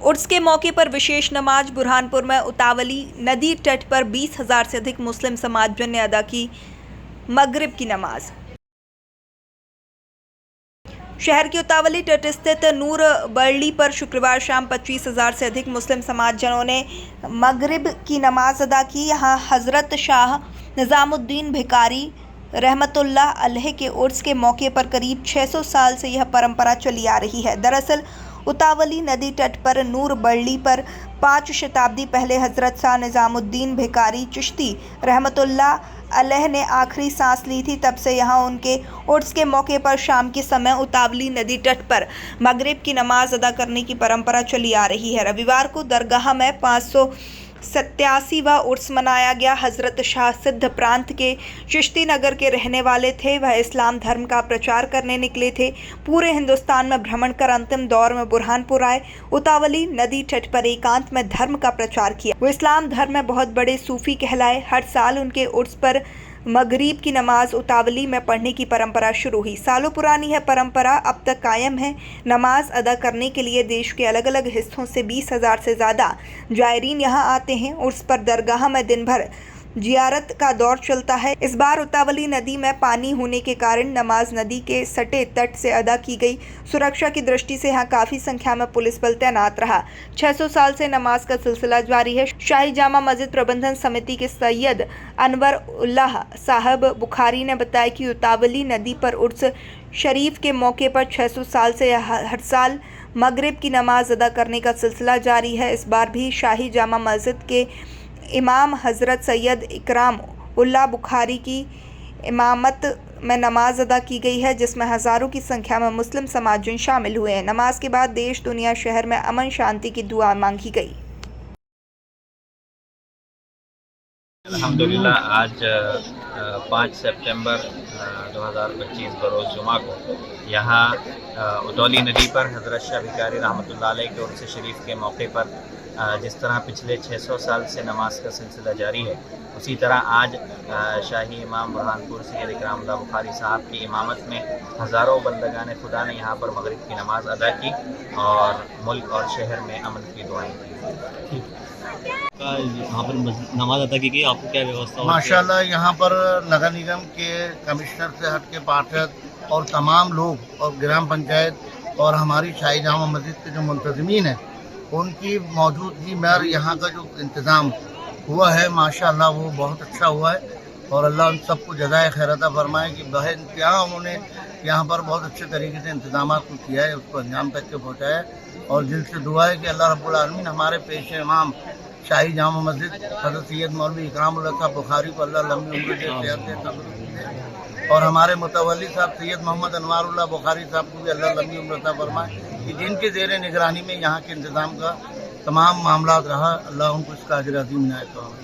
उर्स के मौके पर विशेष नमाज बुरहानपुर में उतावली नदी तट पर 20,000 से अधिक मुस्लिम समाजजन ने अदा की मगरिब की नमाज। शहर के उतावली तट स्थित नूर बरली पर शुक्रवार शाम 25,000 से अधिक मुस्लिम समाजजनों ने मगरिब की नमाज अदा की। यहाँ हजरत शाह निजामुद्दीन भिकारी रहमतुल्लाह अलैह के उर्स के मौके पर करीब 600 साल से यह परंपरा चली आ रही है। दरअसल उतावली नदी तट पर नूर बरली पर 5 शताब्दी पहले हजरत शाह निजामुद्दीन भिकारी चिश्ती रहमतुल्लाह अलैह ने आखिरी सांस ली थी। तब से यहाँ उनके उर्स के मौके पर शाम के समय उतावली नदी तट पर मगरिब की नमाज अदा करने की परंपरा चली आ रही है। रविवार को दरगाह में 587वां उर्स मनाया गया। हजरत शाह सिद्ध प्रांत के चिश्ती नगर के रहने वाले थे। वह इस्लाम धर्म का प्रचार करने निकले थे। पूरे हिंदुस्तान में भ्रमण कर अंतिम दौर में बुरहानपुर आए। उतावली नदी तट पर एकांत में धर्म का प्रचार किया। वो इस्लाम धर्म में बहुत बड़े सूफी कहलाए। हर साल उनके उर्स पर मगरिब की नमाज उतावली में पढ़ने की परंपरा शुरू हुई। सालों पुरानी है परंपरा, अब तक कायम है। नमाज अदा करने के लिए देश के अलग अलग हिस्सों से 20,000 से ज़्यादा जायरीन यहाँ आते हैं। उर्स पर दरगाह में दिन भर जियारत का दौर चलता है। इस बार उतावली नदी में पानी होने के कारण नमाज नदी के सटे तट से अदा की गई। सुरक्षा की दृष्टि से यहाँ काफ़ी संख्या में पुलिस बल तैनात रहा। 600 साल से नमाज का सिलसिला जारी है। शाही जामा मस्जिद प्रबंधन समिति के सैयद अनवर उल्लाह साहब बुखारी ने बताया कि उतावली नदी पर उर्स शरीफ के मौके पर 600 साल से हर साल मगरिब की नमाज अदा करने का सिलसिला जारी है। इस बार भी शाही जामा मस्जिद के इमाम हज़रत सैयद इकराम उल्लाह बुखारी की इमामत में नमाज अदा की गई है, जिसमें हज़ारों की संख्या में मुस्लिम समाजजन शामिल हुए हैं। नमाज के बाद देश दुनिया शहर में अमन शांति की दुआ मांगी गई। अल्हम्दुलिल्लाह आज 5 सितंबर 2025 बरोज़ जुमा को यहाँ उतौली नदी पर हज़रत शाह भिकारी रहमतुल्लाह अलैह के उर्स शरीफ के मौके पर जिस तरह पिछले 600 साल से नमाज का सिलसिला जारी है, उसी तरह आज शाही इमाम बुरहानपुर सैयद इकराम उल्लाह बुखारी साहब की इमामत में हज़ारों बंदगान खुदा ने यहाँ पर मगरिब की नमाज अदा की और मुल्क और शहर में अमन की दुआएं की। यहाँ पर नमाज अदा की गई, आपको क्या व्यवस्था? माशाल्लाह यहाँ पर नगर निगम के कमिश्नर से हट के पार्षद और तमाम लोग और ग्राम पंचायत और हमारी शाही जामा मस्जिद के जो मुंतज़मीन हैं उनकी मौजूदगी में यहाँ का जो इंतज़ाम हुआ है माशाल्लाह वो बहुत अच्छा हुआ है और अल्लाह उन सबको जज़ाए खैर अता फरमाए कि यहाँ उन्होंने यहाँ पर बहुत अच्छे तरीके से इंतज़ाम को किया है, उसको अंजाम तक के पहुँचाया है। और दिल से दुआ है कि अल्लाह रब्बुल आलमीन हमारे पेश इमाम शाही जामा मस्जिद हज़रत सैयद मौलवी इकराम उल्लाह बुखारी को अल्लाह लंबी उम्र दे, सेहत दे, तंदुरुस्ती दे और हमारे मुतवल्ली साहब सैयद मोहम्मद अनवारुल्लाह बुखारी साहब को भी अल्लाह लंबी उम्र अता फरमाए कि जिनके ज़ेर निगरानी में यहाँ के इंतज़ाम का तमाम मामला रहा, अल्लाह उनको इसका अजर अज़ीम इनायत फरमाए।